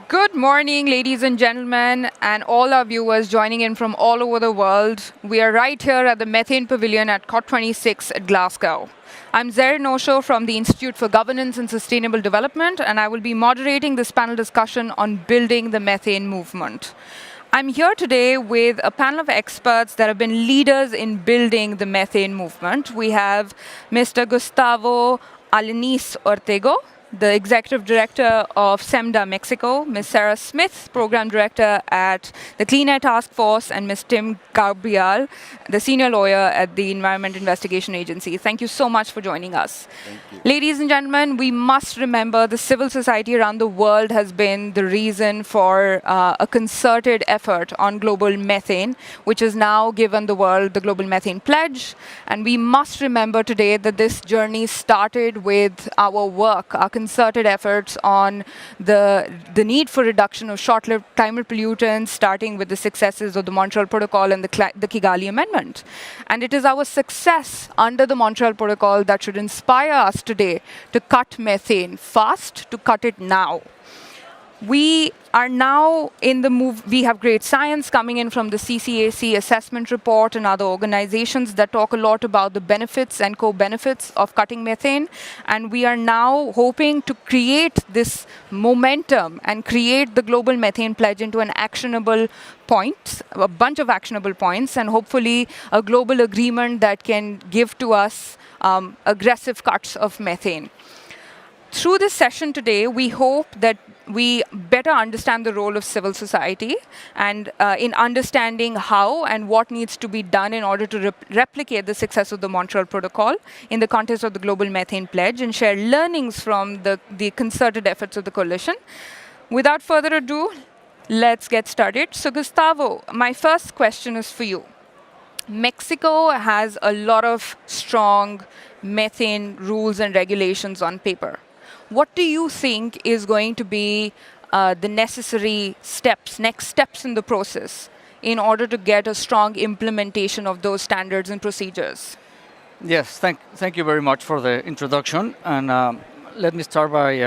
Good morning, ladies and gentlemen, and all our viewers joining in from all over the world. We are right here at the Methane Pavilion at COP26 at Glasgow. I'm Zerin Osho from the Institute for Governance and Sustainable Development, and I will be moderating this panel discussion on building the methane movement. I'm here today with a panel of experts that have been leaders in building the methane movement. We have Mr. Gustavo Alanis Ortega, the Executive Director of SEMDA Mexico, Ms. Sarah Smith, Program Director at the Clean Air Task Force, and Ms. Tim Grabiel, the Senior Lawyer at the Environment Investigation Agency. Thank you so much for joining us. Thank you. Ladies and gentlemen, we must remember the civil society around the world has been the reason for a concerted effort on global methane, which has now given the world the Global Methane Pledge. And we must remember today that this journey started with our work, our concerted efforts on the need for reduction of short-lived climate pollutants, starting with the successes of the Montreal Protocol and the Kigali Amendment. And it is our success under the Montreal Protocol that should inspire us today to cut methane fast, to cut it now. We are now in the move. We have great science coming in from the CCAC assessment report and other organizations that talk a lot about the benefits and co-benefits of cutting methane. And we are now hoping to create this momentum and create the Global Methane Pledge into an actionable point, a bunch of actionable points, and hopefully a global agreement that can give to us aggressive cuts of methane. Through this session today, we hope that we better understand the role of civil society and in understanding how and what needs to be done in order to replicate the success of the Montreal Protocol in the context of the Global Methane Pledge and share learnings from the concerted efforts of the coalition. Without further ado, let's get started. So Gustavo, my first question is for you. Mexico has a lot of strong methane rules and regulations on paper. What do you think is going to be the necessary steps, next steps in the process in order to get a strong implementation of those standards and procedures? Yes, thank you very much for the introduction. And let me start by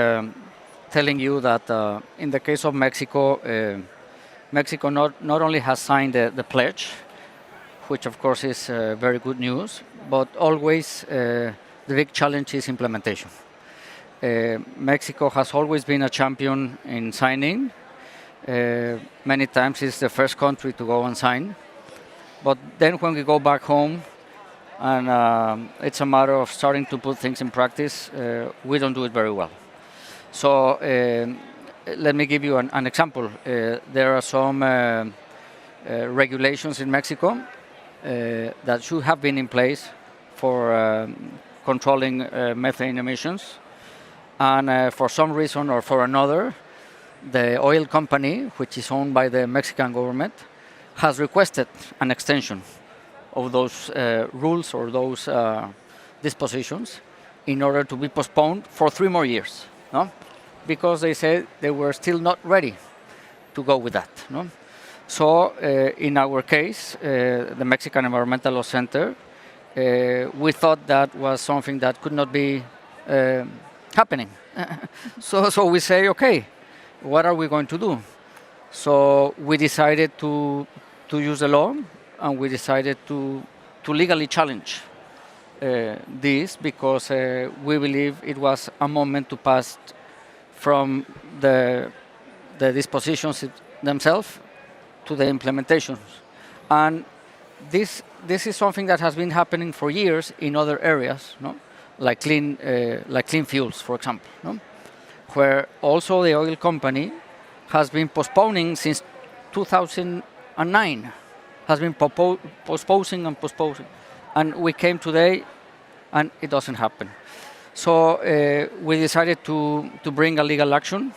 telling you that in the case of Mexico, Mexico not only has signed the pledge, which of course is very good news, but always the big challenge is implementation. Mexico has always been a champion in signing. Many times it's the first country to go and sign. But then when we go back home and it's a matter of starting to put things in practice, we don't do it very well. So let me give you an example. There are some regulations in Mexico that should have been in place for controlling methane emissions. And for some reason or for another, the oil company, which is owned by the Mexican government, has requested an extension of those rules or those dispositions in order to be postponed for 3 more years, no? Because they said they were still not ready to go with that. No? So in our case, the Mexican Environmental Law Center, we thought that was something that could not be happening. So we say, okay, what are we going to do? So we decided to use the law, and we decided to legally challenge this because we believe it was a moment to pass from the dispositions themselves to the implementations. And this is something that has been happening for years in other areas, no? Like clean fuels, for example, no? Where also the oil company has been postponing since 2009, has been postponing and postponing. And we came today and it doesn't happen. So we decided to bring a legal action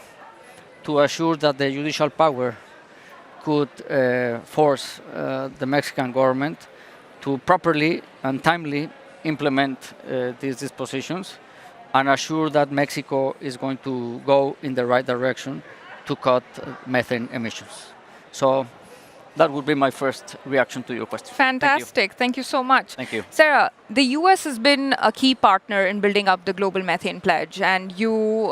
to assure that the judicial power could force the Mexican government to properly and timely implement these dispositions and assure that Mexico is going to go in the right direction to cut methane emissions. So That would be my first reaction to your question. Fantastic. Thank you so much. Thank you. Sarah, the US has been a key partner in building up the Global Methane Pledge, and you,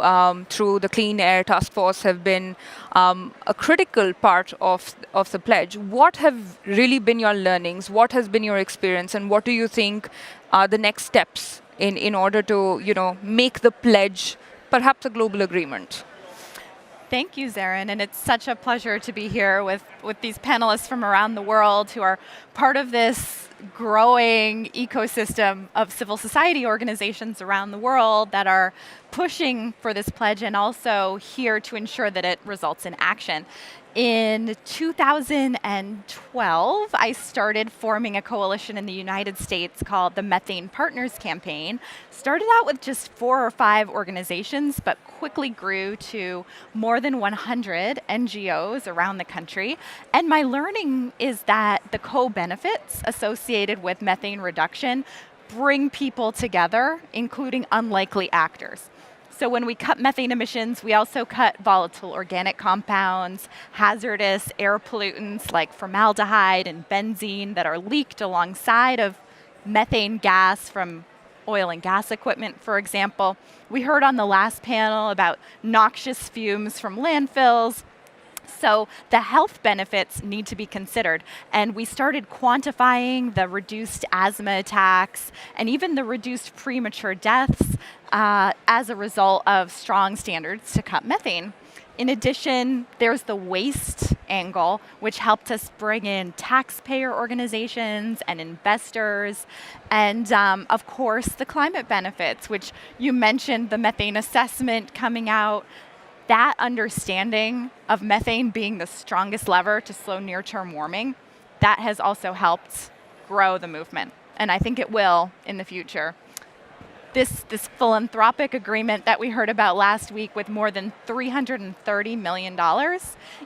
through the Clean Air Task Force, have been a critical part of the pledge. What have really been your learnings? What has been your experience, and what do you think are the next steps in order to, make the pledge perhaps a global agreement? Thank you, Zerin, and it's such a pleasure to be here with these panelists from around the world who are part of this growing ecosystem of civil society organizations around the world that are pushing for this pledge and also here to ensure that it results in action. In 2012, I started forming a coalition in the United States called the Methane Partners Campaign. Started out with just 4 or 5 organizations, but quickly grew to more than 100 NGOs around the country. And my learning is that the co-benefits associated with methane reduction bring people together, including unlikely actors. So when we cut methane emissions, we also cut volatile organic compounds, hazardous air pollutants like formaldehyde and benzene that are leaked alongside of methane gas from oil and gas equipment, for example. We heard on the last panel about noxious fumes from landfills. So the health benefits need to be considered. And we started quantifying the reduced asthma attacks and even the reduced premature deaths as a result of strong standards to cut methane. In addition, there's the waste angle, which helped us bring in taxpayer organizations and investors. And of course, the climate benefits, which you mentioned the methane assessment coming out. That understanding of methane being the strongest lever to slow near-term warming, that has also helped grow the movement. And I think it will in the future. This philanthropic agreement that we heard about last week with more than $330 million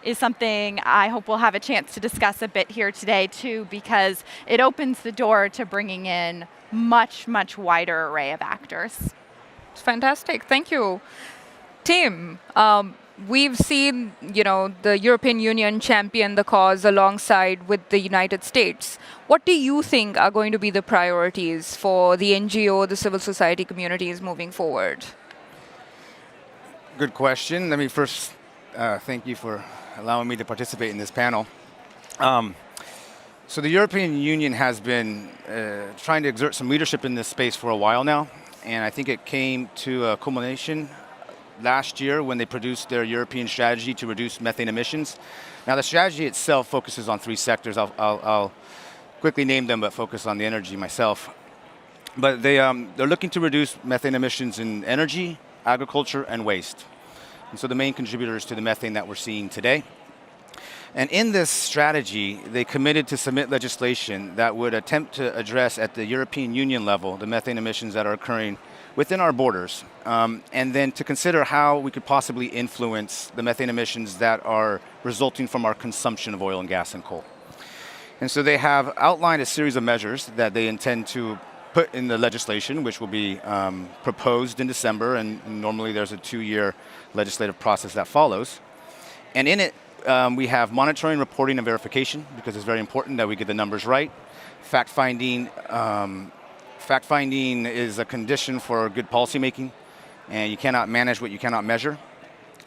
is something I hope we'll have a chance to discuss a bit here today too, because it opens the door to bringing in much, much wider array of actors. It's fantastic. Thank you. Tim, we've seen, the European Union champion the cause alongside with the United States. What do you think are going to be the priorities for the NGO, the civil society communities moving forward? Good question. Let me first thank you for allowing me to participate in this panel. So the European Union has been trying to exert some leadership in this space for a while now, and I think it came to a culmination last year when they produced their European strategy to reduce methane emissions. Now the strategy itself focuses on 3 sectors. I'll quickly name them, but focus on the energy myself. But they're looking to reduce methane emissions in energy, agriculture, and waste. And so the main contributors to the methane that we're seeing today. And in this strategy, they committed to submit legislation that would attempt to address at the European Union level the methane emissions that are occurring within our borders, and then to consider how we could possibly influence the methane emissions that are resulting from our consumption of oil and gas and coal. And so they have outlined a series of measures that they intend to put in the legislation, which will be proposed in December, and normally there's a 2-year legislative process that follows. And in it, we have monitoring, reporting, and verification, because it's very important that we get the numbers right. Fact-finding. Fact-finding is a condition for good policymaking, and you cannot manage what you cannot measure.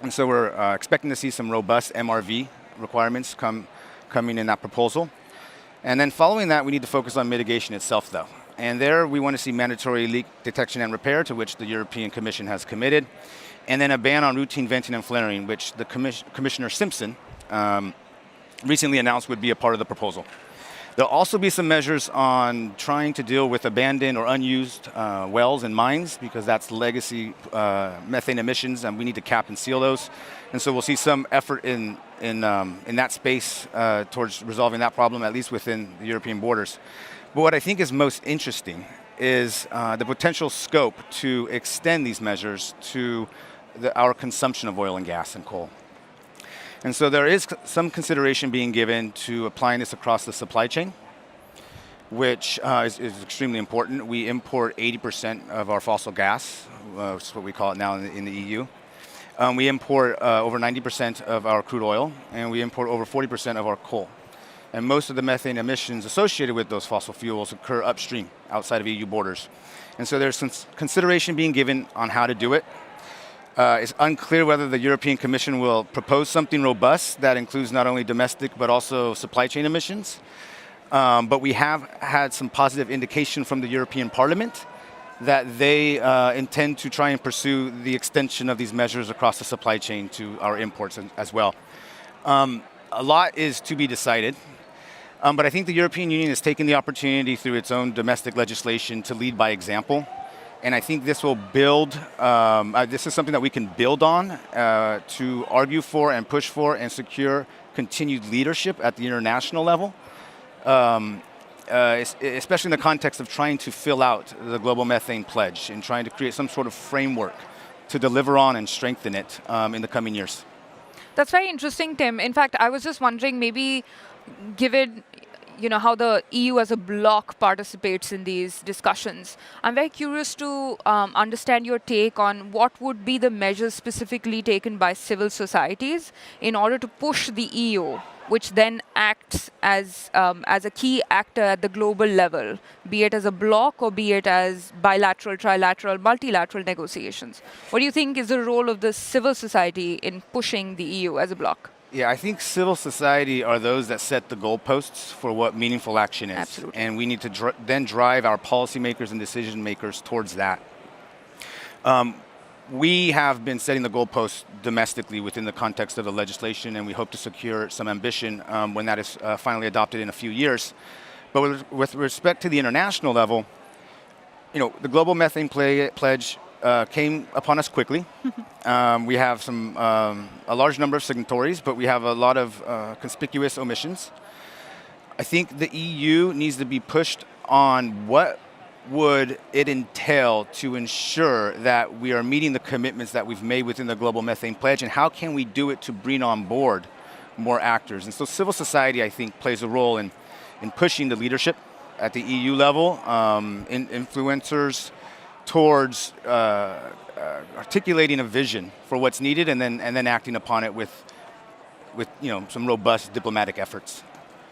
And so we're expecting to see some robust MRV requirements coming in that proposal. And then following that, we need to focus on mitigation itself, though. And there, we want to see mandatory leak detection and repair, to which the European Commission has committed, and then a ban on routine venting and flaring, which the Commissioner Simpson recently announced would be a part of the proposal. There'll also be some measures on trying to deal with abandoned or unused wells and mines, because that's legacy methane emissions, and we need to cap and seal those. And so we'll see some effort in that space towards resolving that problem, at least within the European borders. But what I think is most interesting is the potential scope to extend these measures to our consumption of oil and gas and coal. And so there is some consideration being given to applying this across the supply chain, which is extremely important. We import 80% of our fossil gas, which is what we call it now in the EU. We import over 90% of our crude oil, and we import over 40% of our coal. and most of the methane emissions associated with those fossil fuels occur upstream, outside of EU borders. And so there's some consideration being given on how to do it. It's unclear whether the European Commission will propose something robust that includes not only domestic but also supply chain emissions. But we have had some positive indication from the European Parliament that they intend to try and pursue the extension of these measures across the supply chain to our imports as well. A lot is to be decided, but I think the European Union has taken the opportunity through its own domestic legislation to lead by example. And I think this will build, this is something that we can build on to argue for and push for and secure continued leadership at the international level. Especially in the context of trying to fill out the Global Methane Pledge and trying to create some sort of framework to deliver on and strengthen it in the coming years. That's very interesting, Tim. In fact, I was just wondering, maybe given how the EU as a bloc participates in these discussions, I'm very curious to understand your take on what would be the measures specifically taken by civil societies in order to push the EU, which then acts as a key actor at the global level, be it as a bloc or be it as bilateral, trilateral, multilateral negotiations. What do you think is the role of the civil society in pushing the EU as a bloc? Yeah, I think civil society are those that set the goalposts for what meaningful action is. Absolutely. And we need to then drive our policymakers and decision makers towards that. We have been setting the goalposts domestically within the context of the legislation, and we hope to secure some ambition when that is finally adopted in a few years. But with respect to the international level, the Global Methane Pledge came upon us quickly. We have a large number of signatories, but we have a lot of conspicuous omissions. I think the EU needs to be pushed on what would it entail to ensure that we are meeting the commitments that we've made within the Global Methane Pledge, and how can we do it to bring on board more actors? And so civil society, I think, plays a role in pushing the leadership at the EU level, influencers towards articulating a vision for what's needed and then acting upon it with some robust diplomatic efforts.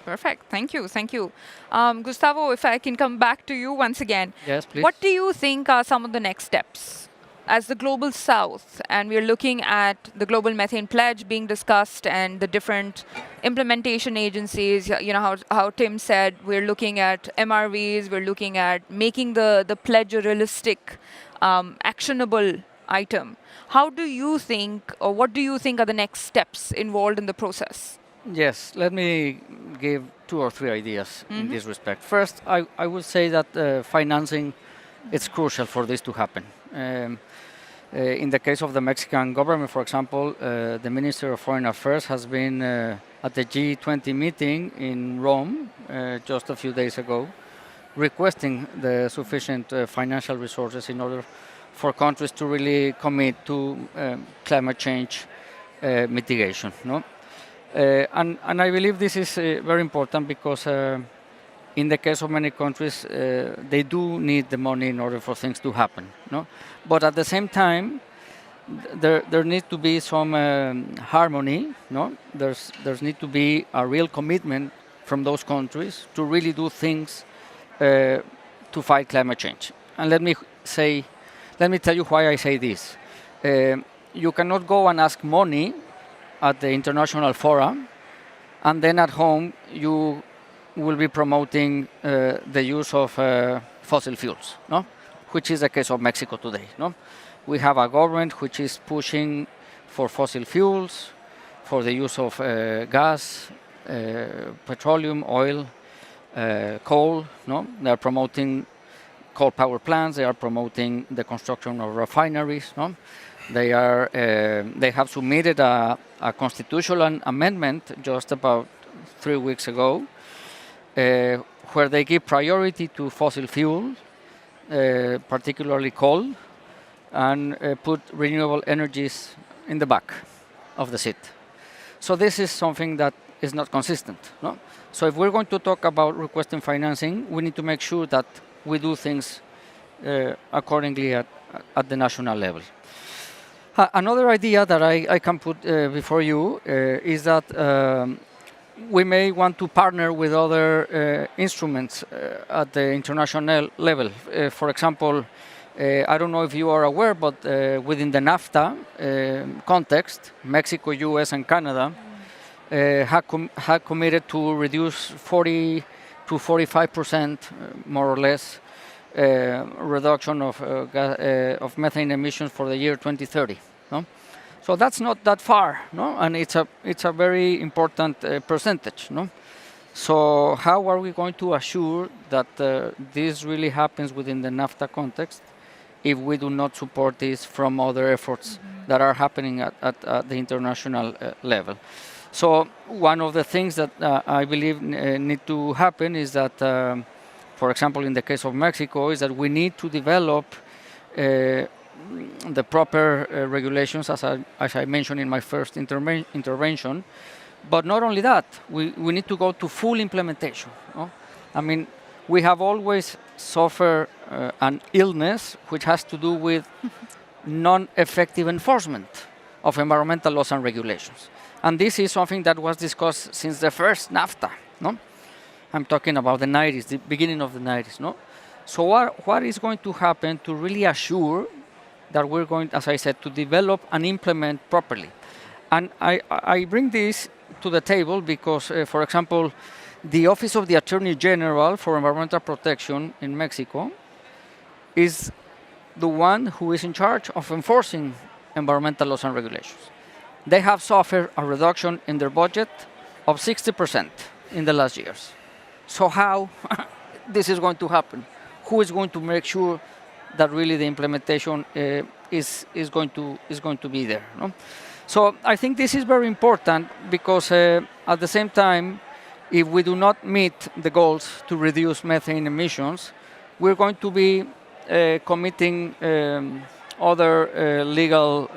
Perfect. Thank you. Thank you. Gustavo, if I can come back to you once again. Yes, please. What do you think are some of the next steps? As the Global South, and we're looking at the Global Methane Pledge being discussed and the different implementation agencies, how Tim said, we're looking at MRVs, we're looking at making the pledge a realistic, actionable item. How do you think, or what do you think are the next steps involved in the process? Yes, let me give 2 or 3 ideas in this respect. First, I would say that financing is crucial for this to happen. In the case of the Mexican government, for example, the Minister of Foreign Affairs has been at the G20 meeting in Rome just a few days ago, requesting the sufficient financial resources in order for countries to really commit to climate change mitigation. And I believe this is very important because in the case of many countries, they do need the money in order for things to happen. But at the same time, there needs to be some harmony. There's need to be a real commitment from those countries to really do things to fight climate change. And let me tell you why I say this. You cannot go and ask money at the international forum, and then at home you will be promoting the use of fossil fuels, which is the case of Mexico today. We have a government which is pushing for fossil fuels, for the use of gas, petroleum, oil, coal. They are promoting coal power plants. They are promoting the construction of refineries. They have submitted a constitutional amendment just about 3 weeks ago, where they give priority to fossil fuel, particularly coal, and put renewable energies in the back of the seat. So this is something that is not consistent. So if we're going to talk about requesting financing, we need to make sure that we do things accordingly at the national level. Another idea that I can put before you is that we may want to partner with other instruments at the international level. For example, I don't know if you are aware, but within the NAFTA context, Mexico, US, and Canada have committed to reduce 40 to 45%, more or less, reduction of methane emissions for the year 2030. No? So that's not that far, no? And it's a very important percentage, no? So how are we going to assure that this really happens within the NAFTA context if we do not support this from other efforts that are happening at the international level? So one of the things that I believe need to happen is that, for example, in the case of Mexico, is that we need to develop the proper regulations, as I mentioned in my first intervention. But not only that, we need to go to full implementation. No? I mean, we have always suffered an illness which has to do with non-effective enforcement of environmental laws and regulations. And this is something that was discussed since the first NAFTA. No? I'm talking about the 90s, the beginning of the 90s. No? So what is going to happen to really assure that we're going, as I said, to develop and implement properly? And I bring this to the table because, for example, the Office of the Attorney General for Environmental Protection in Mexico is the one who is in charge of enforcing environmental laws and regulations. They have suffered a reduction in their budget of 60% in the last years. So how this is going to happen? Who is going to make sure that really the implementation is going to be there? No? So I think this is very important because at the same time, if we do not meet the goals to reduce methane emissions, we're going to be committing other legal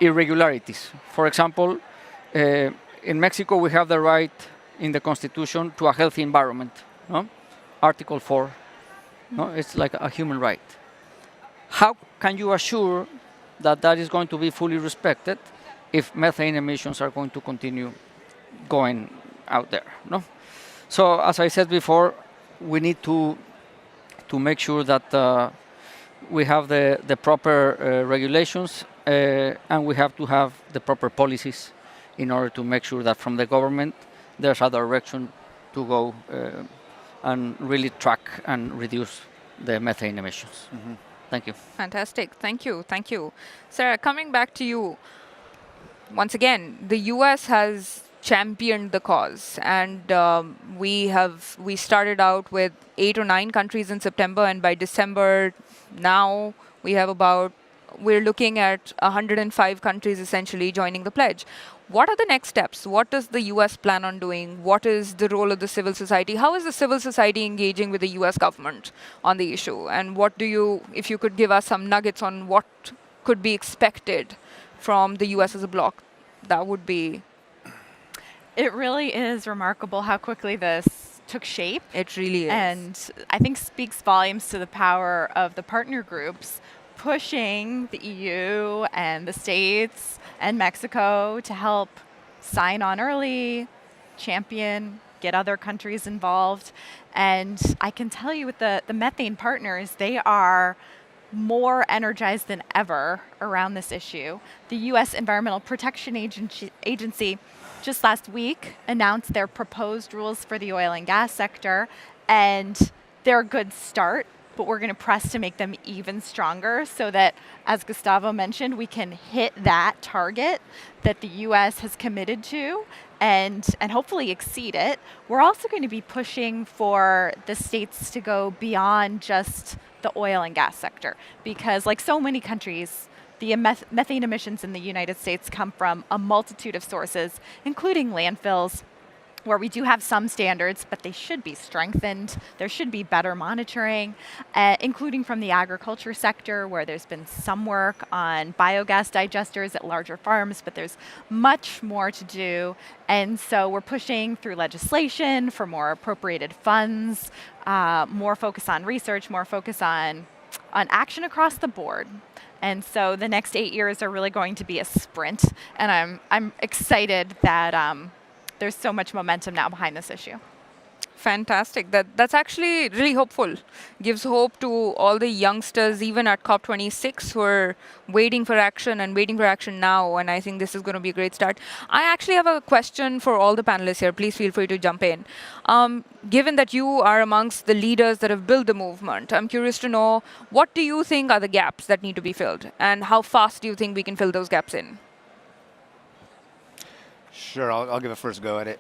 irregularities. For example, in Mexico, we have the right in the Constitution to a healthy environment. No? Article 4. No? It's like a human right. How can you assure that that is going to be fully respected if methane emissions are going to continue going out there? No? So, as I said before, we need to make sure that we have the proper regulations and we have to have the proper policies in order to make sure that from the government there's a direction to go and really track and reduce the methane emissions. Mm-hmm. Thank you. Fantastic. Thank you. Thank you. Sarah, coming back to you, once again, the US has championed the cause, and we started out with 8 or 9 countries in September, and by December now we're looking at 105 countries essentially joining the pledge. What are the next steps? What does the US plan on doing? What is the role of the civil society? How is the civil society engaging with the US government on the issue? And if you could give us some nuggets on what could be expected from the US as a bloc, that would be... It really is remarkable how quickly this took shape. It really is. And I think speaks volumes to the power of the partner groups pushing the EU and the States and Mexico to help sign on early, champion, get other countries involved. And I can tell you with the methane partners, they are more energized than ever around this issue. The US Environmental Protection Agency just last week announced their proposed rules for the oil and gas sector, and they're a good start, but we're going to press to make them even stronger so that, as Gustavo mentioned, we can hit that target that the US has committed to and hopefully exceed it. We're also going to be pushing for the states to go beyond just the oil and gas sector, because like so many countries, the methane emissions in the United States come from a multitude of sources, including landfills, where we do have some standards, but they should be strengthened. There should be better monitoring, including from the agriculture sector, where there's been some work on biogas digesters at larger farms, but there's much more to do. And so we're pushing through legislation for more appropriated funds, more focus on research, more focus on action across the board. And so the next 8 years are really going to be a sprint, and I'm excited that there's so much momentum now behind this issue. Fantastic. That's actually really hopeful. Gives hope to all the youngsters, even at COP26, who are waiting for action and waiting for action now. And I think this is going to be a great start. I actually have a question for all the panelists here. Please feel free to jump in. Given that you are amongst the leaders that have built the movement, I'm curious to know, what do you think are the gaps that need to be filled? And how fast do you think we can fill those gaps in? Sure, I'll give a first go at it.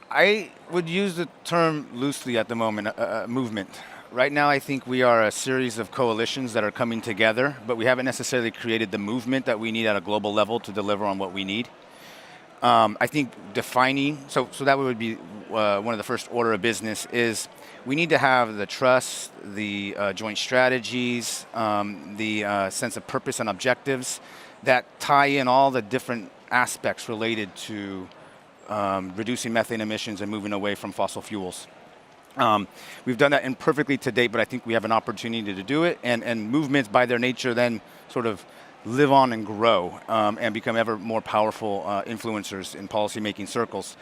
I would use the term loosely at the moment, movement. Right now, I think we are a series of coalitions that are coming together, but we haven't necessarily created the movement that we need at a global level to deliver on what we need. I think defining, so that would be one of the first order of business is we need to have the trust, the joint strategies, the sense of purpose and objectives that tie in all the different aspects related to reducing methane emissions and moving away from fossil fuels. We've done that imperfectly to date, but I think we have an opportunity to do it, and movements by their nature then sort of live on and grow and become ever more powerful influencers in policymaking circles.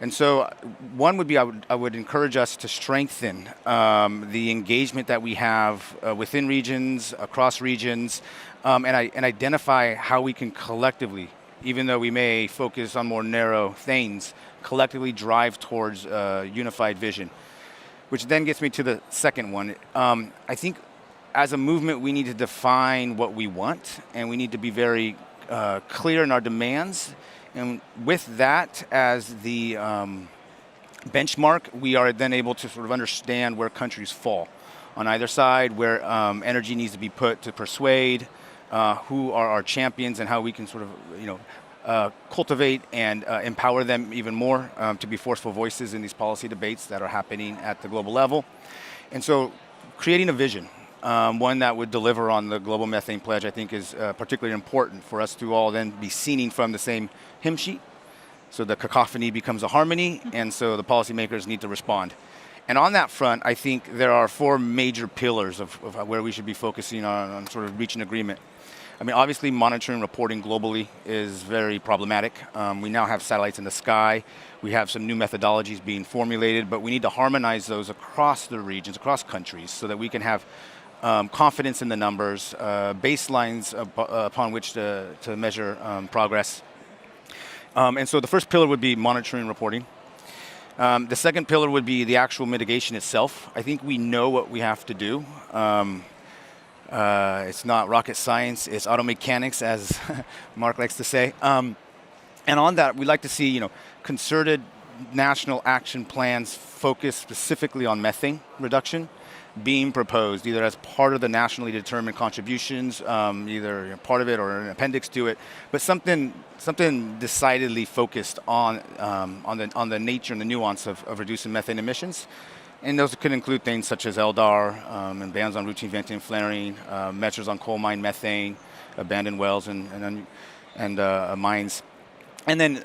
And so one would be, I would encourage us to strengthen the engagement that we have within regions, across regions, and identify how we can collectively, even though we may focus on more narrow things, collectively drive towards a unified vision. Which then gets me to the second one. I think as a movement, we need to define what we want, and we need to be very clear in our demands. And with that as the benchmark, we are then able to sort of understand where countries fall on either side, where energy needs to be put to persuade, who are our champions, and how we can sort of cultivate and empower them even more to be forceful voices in these policy debates that are happening at the global level. And so creating a vision, one that would deliver on the Global Methane Pledge, I think is particularly important for us to all then be singing from the same hymn sheet. So the cacophony becomes a harmony, and so the policymakers need to respond. And on that front, I think there are four major pillars of where we should be focusing on sort of reaching agreement. I mean, obviously, monitoring and reporting globally is very problematic. We now have satellites in the sky. We have some new methodologies being formulated, but we need to harmonize those across the regions, across countries, so that we can have confidence in the numbers, baselines upon which to measure progress. And so the first pillar would be monitoring and reporting. The second pillar would be the actual mitigation itself. I think we know what we have to do. It's not rocket science, it's auto mechanics, as Mark likes to say. And on that, we'd like to see, concerted national action plans focused specifically on methane reduction being proposed, either as part of the nationally determined contributions, either part of it or an appendix to it, but something decidedly focused on the nature and the nuance of reducing methane emissions. And those could include things such as LDAR and bans on routine venting and flaring, measures on coal mine methane, abandoned wells and mines, and then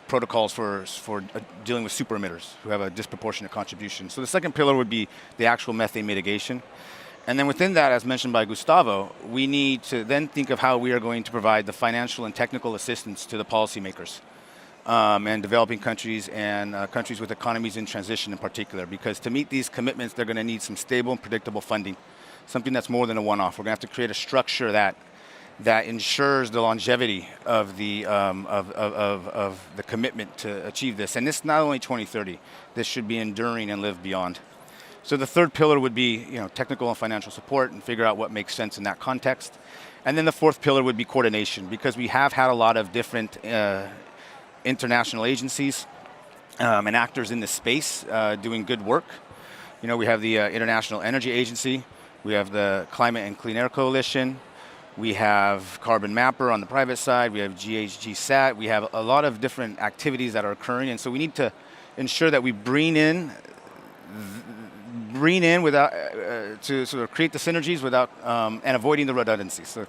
protocols for dealing with super emitters who have a disproportionate contribution. So the second pillar would be the actual methane mitigation. And then within that, as mentioned by Gustavo, we need to then think of how we are going to provide the financial and technical assistance to the policymakers. And developing countries and countries with economies in transition in particular, because to meet these commitments, they're going to need some stable and predictable funding, something that's more than a one-off. We're going to have to create a structure that ensures the longevity of the commitment to achieve this. And this is not only 2030. This should be enduring and live beyond. So the third pillar would be technical and financial support, and figure out what makes sense in that context. And then the fourth pillar would be coordination, because we have had a lot of different international agencies and actors in this space doing good work. We have the International Energy Agency, we have the Climate and Clean Air Coalition, we have Carbon Mapper on the private side, we have GHGSat, we have a lot of different activities that are occurring, and so we need to ensure that we bring in without to sort of create the synergies without and avoiding the redundancy. So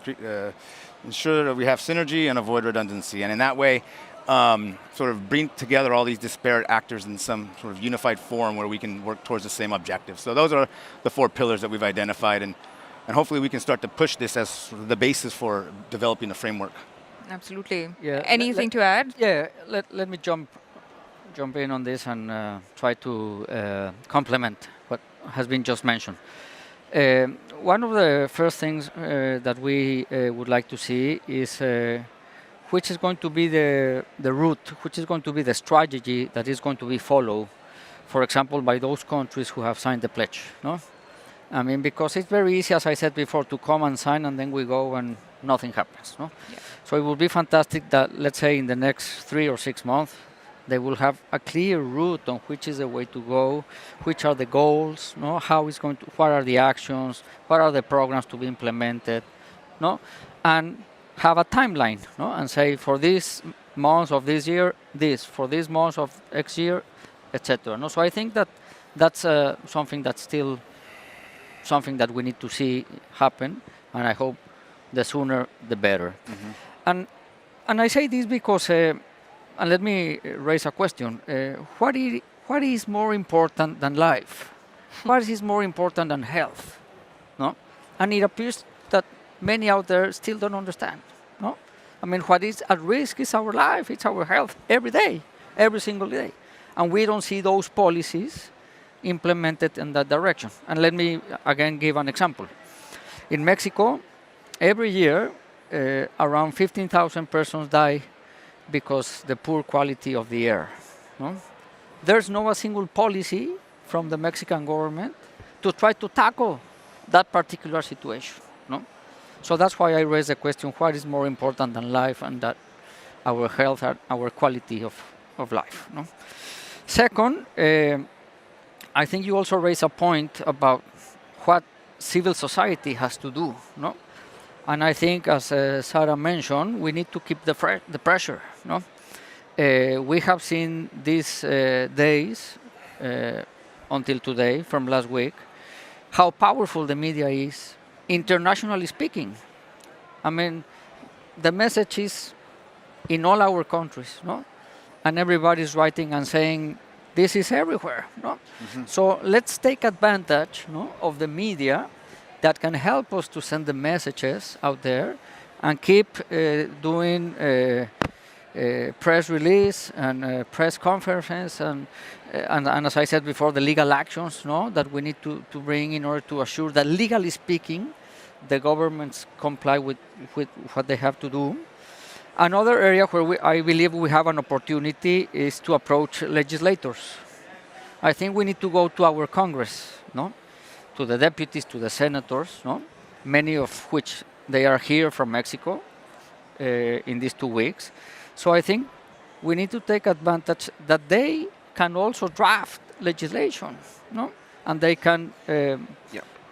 ensure that we have synergy and avoid redundancy, and in that way, sort of bring together all these disparate actors in some sort of unified form where we can work towards the same objective. So those are the four pillars that we've identified, and hopefully we can start to push this as sort of the basis for developing a framework. Absolutely. Yeah, Anything to add? Yeah, let me jump in on this and try to complement what has been just mentioned. One of the first things that we would like to see is which is going to be the route, which is going to be the strategy that is going to be followed, for example, by those countries who have signed the pledge. No, I mean, because it's very easy, as I said before, to come and sign and then we go and nothing happens. No, Yeah. so it would be fantastic that, let's say, in the next 3 or 6 months, they will have a clear route on which is the way to go, which are the goals, no, how is going to, what are the actions, what are the programs to be implemented, no, and have a timeline, no, and say for this month of this year, this, for this month of next year, etc. No, so I think that that's something that's still something that we need to see happen, and I hope the sooner the better. And I say this because, and let me raise a question: what is more important than life? What is more important than health? No, and it appears that many out there still don't understand. No, I mean, what is at risk is our life, it's our health every day, every single day, and we don't see those policies implemented in that direction. And let me again give an example. In Mexico, every year, around 15,000 persons die because the poor quality of the air. No? There's no a single policy from the Mexican government to try to tackle that particular situation. No? So that's why I raise the question: what is more important than life, and that our health and our quality of life. No? Second, I think you also raise a point about what civil society has to do. No? And I think, as Sarah mentioned, we need to keep the pressure. No? We have seen these days, until today, from last week, how powerful the media is, internationally speaking. I mean, the message is in all our countries, no? And everybody's writing and saying, this is everywhere, no? So let's take advantage, no, of the media that can help us to send the messages out there and keep doing press release and press conferences and as I said before, the legal actions, no, that we need to bring in order to assure that, legally speaking, the governments comply with what they have to do. Another area where I believe we have an opportunity is to approach legislators. I think we need to go to our Congress, no, to the deputies, to the senators, no, many of which they are here from Mexico in these 2 weeks. So I think we need to take advantage that they can also draft legislation, no, and they can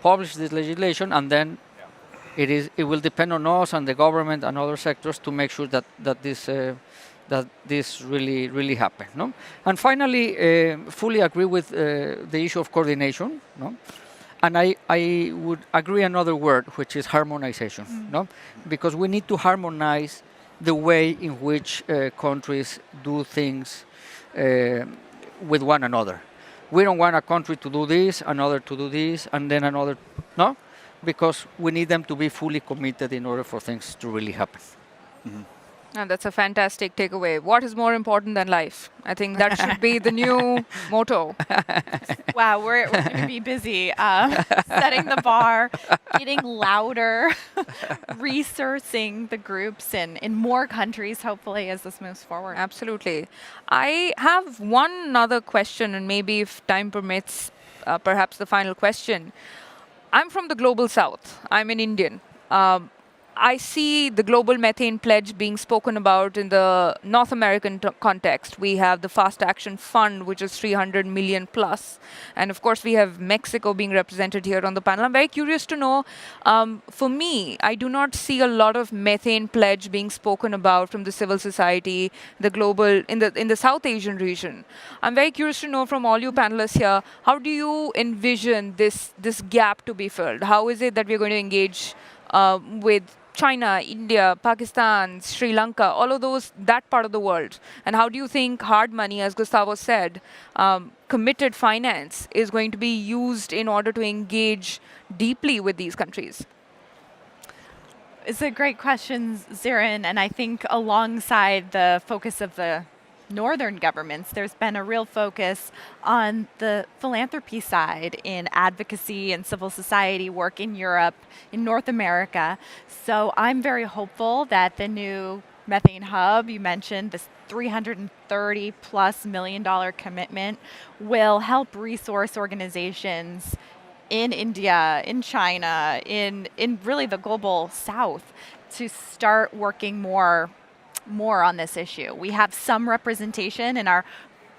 publish this legislation, and then it will depend on us and the government and other sectors to make sure that this really happen. No? And finally, fully agree with the issue of coordination. No? And I would agree another word, which is harmonization. No? Because we need to harmonize the way in which countries do things with one another. We don't want a country to do this, another to do this, and then another, no? Because we need them to be fully committed in order for things to really happen. And that's a fantastic takeaway. What is more important than life? I think that should be the new motto. Wow, we're going to be busy setting the bar, getting louder, resourcing the groups in more countries, hopefully, as this moves forward. Absolutely. I have one other question, and maybe if time permits, perhaps the final question. I'm from the Global South. I'm an Indian. I see the Global Methane Pledge being spoken about in the North American context. We have the Fast Action Fund, which is 300 million plus. And of course, we have Mexico being represented here on the panel. I'm very curious to know, for me, I do not see a lot of methane pledge being spoken about from the civil society, the global, in the South Asian region. I'm very curious to know from all you panelists here, how do you envision this gap to be filled? How is it that we're going to engage with China, India, Pakistan, Sri Lanka, all of those, that part of the world? And how do you think hard money, as Gustavo said, committed finance is going to be used in order to engage deeply with these countries? It's a great question, Zerin, and I think alongside the focus of the northern governments, there's been a real focus on the philanthropy side in advocacy and civil society work in Europe, in North America. So I'm very hopeful that the new methane hub, you mentioned this $330 plus million commitment, will help resource organizations in India, in China, in really the global south to start working more on this issue. We have some representation in our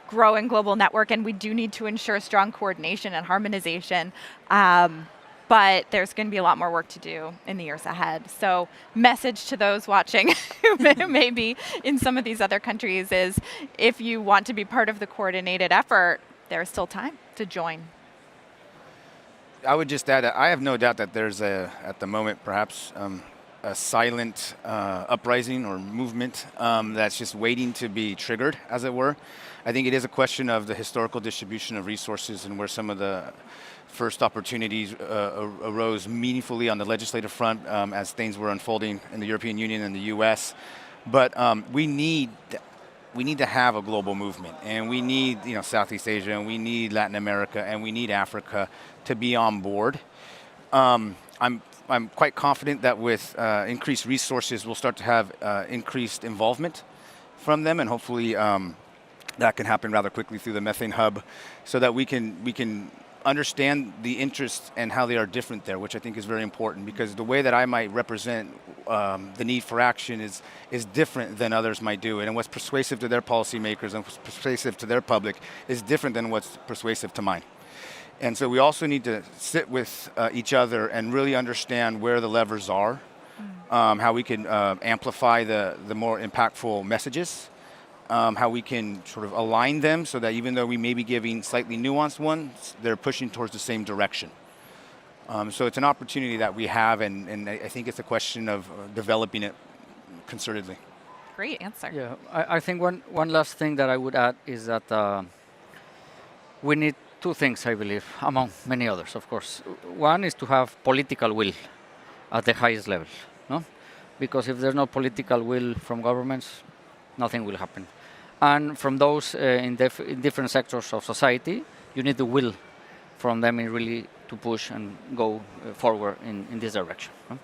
growing global network, and we do need to ensure strong coordination and harmonization. But there's going to be a lot more work to do in the years ahead. So message to those watching who may be in some of these other countries is if you want to be part of the coordinated effort, there's still time to join. I would just add that I have no doubt that there's at the moment, perhaps a silent uprising or movement that's just waiting to be triggered, as it were. I think it is a question of the historical distribution of resources and where some of the first opportunities arose meaningfully on the legislative front as things were unfolding in the European Union and the US. But we need to have a global movement, and we need Southeast Asia, and we need Latin America, and we need Africa to be on board. I'm quite confident that with increased resources, we'll start to have increased involvement from them, and hopefully that can happen rather quickly through the Methane Hub, so that we can understand the interests and how they are different there, which I think is very important, because the way that I might represent the need for action is different than others might do, and what's persuasive to their policymakers and what's persuasive to their public is different than what's persuasive to mine. And so we also need to sit with each other and really understand where the levers are, how we can amplify the more impactful messages, how we can sort of align them so that even though we may be giving slightly nuanced ones, they're pushing towards the same direction. So it's an opportunity that we have, and I think it's a question of developing it concertedly. Great answer. Yeah, I think one last thing that I would add is that we need two things, I believe, among many others, of course. One is to have political will at the highest level, no? Because if there's no political will from governments, nothing will happen. And from those in different sectors of society, you need the will from them in really to push and go forward in this direction. No?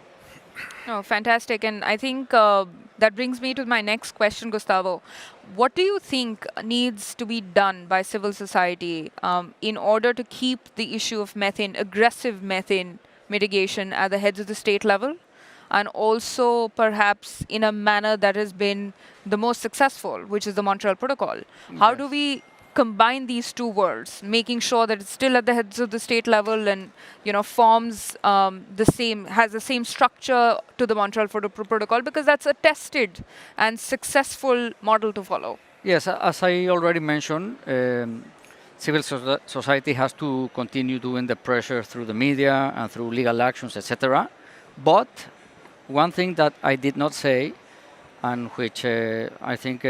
Oh, fantastic. And I think that brings me to my next question, Gustavo. What do you think needs to be done by civil society in order to keep the issue of methane, aggressive methane mitigation at the heads of the state level, and also perhaps in a manner that has been the most successful, which is the Montreal Protocol? How do we combine these two worlds, making sure that it's still at the heads of the state level and forms has the same structure to the Montreal Protocol, because that's a tested and successful model to follow? Yes, as I already mentioned, civil society has to continue doing the pressure through the media and through legal actions, etc. But one thing that I did not say, and which I think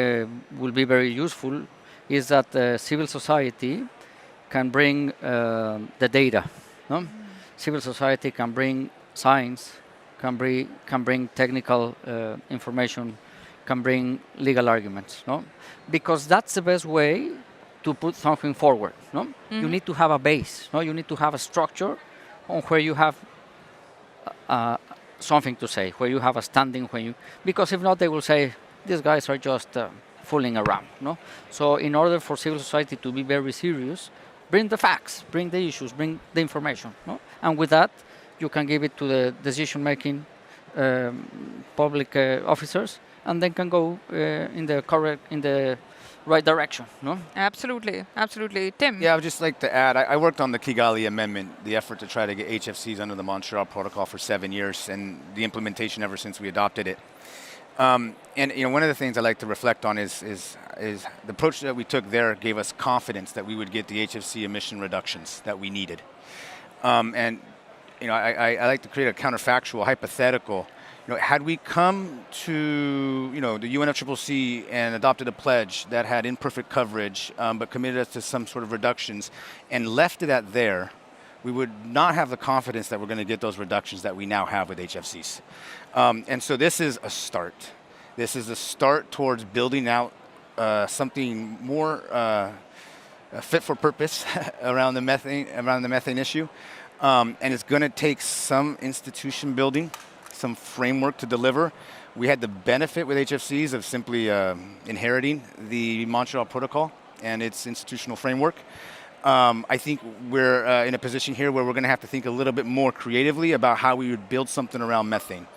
will be very useful, is that civil society can bring the data. No? Civil society can bring science, can bring technical information, can bring legal arguments. No? Because that's the best way to put something forward. No? Mm-hmm. You need to have a base. No? You need to have a structure on where you have something to say, where you have a standing, because if not, they will say, these guys are just fooling around. No? So in order for civil society to be very serious, bring the facts, bring the issues, bring the information. No? And with that, you can give it to the decision-making public officers, and then can go in the right direction. No? Absolutely, absolutely. Tim? Yeah, I would just like to add, I worked on the Kigali Amendment, the effort to try to get HFCs under the Montreal Protocol for 7 years, and the implementation ever since we adopted it. And one of the things I like to reflect on is the approach that we took there gave us confidence that we would get the HFC emission reductions that we needed. And I like to create a counterfactual, hypothetical. Had we come to the UNFCCC and adopted a pledge that had imperfect coverage, but committed us to some sort of reductions, and left it at there, we would not have the confidence that we're going to get those reductions that we now have with HFCs. And so this is a start. This is a start towards building out something more fit for purpose around the methane issue. And it's going to take some institution building, some framework to deliver. We had the benefit with HFCs of simply inheriting the Montreal Protocol and its institutional framework. I think we're in a position here where we're going to have to think a little bit more creatively about how we would build something around methane.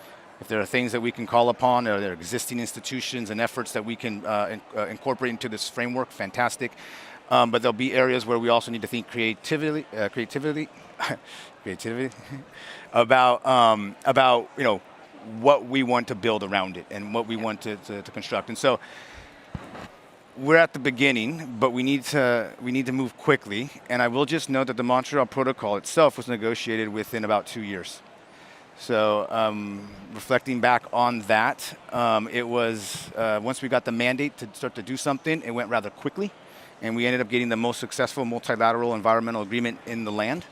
If there are things that we can call upon, or there are existing institutions and efforts that we can incorporate into this framework, fantastic. But there'll be areas where we also need to think creativity about what we want to build around it and what we want to construct. And so we're at the beginning, but we need to move quickly. And I will just note that the Montreal Protocol itself was negotiated within about 2 years. So reflecting back on that, it was once we got the mandate to start to do something, it went rather quickly. And we ended up getting the most successful multilateral environmental agreement in the land.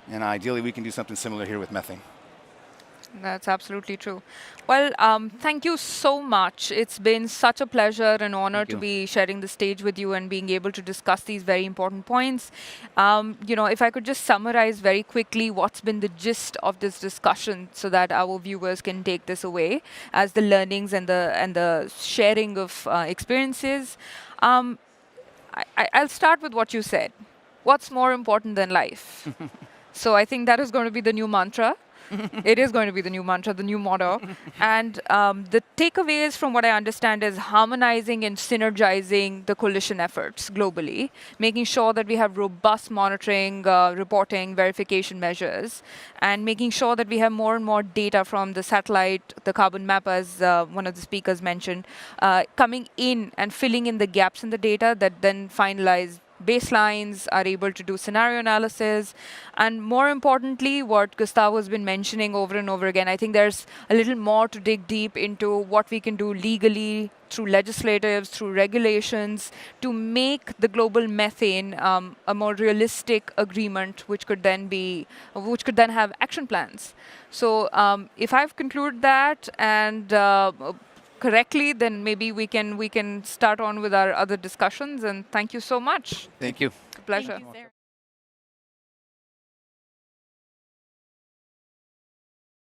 And ideally, we can do something similar here with methane. That's absolutely true. Well, thank you so much. It's been such a pleasure and honor to be sharing the stage with you and being able to discuss these very important points. If I could just summarize very quickly what's been the gist of this discussion so that our viewers can take this away as the learnings and the sharing of experiences. I'll start with what you said. What's more important than life? So I think that is going to be the new mantra. It is going to be the new mantra, the new motto. And the takeaways from what I understand is harmonizing and synergizing the coalition efforts globally, making sure that we have robust monitoring, reporting, verification measures, and making sure that we have more and more data from the satellite, the carbon map, as one of the speakers mentioned, coming in and filling in the gaps in the data that then finalize baselines, are able to do scenario analysis, and more importantly, what Gustavo has been mentioning over and over again, I think there's a little more to dig deep into what we can do legally, through legislatives, through regulations, to make the global methane a more realistic agreement, which could then have action plans. So if I've concluded that and correctly, then maybe we can start on with our other discussions. And thank you so much. Thank you. Pleasure. Thank you, Zerin.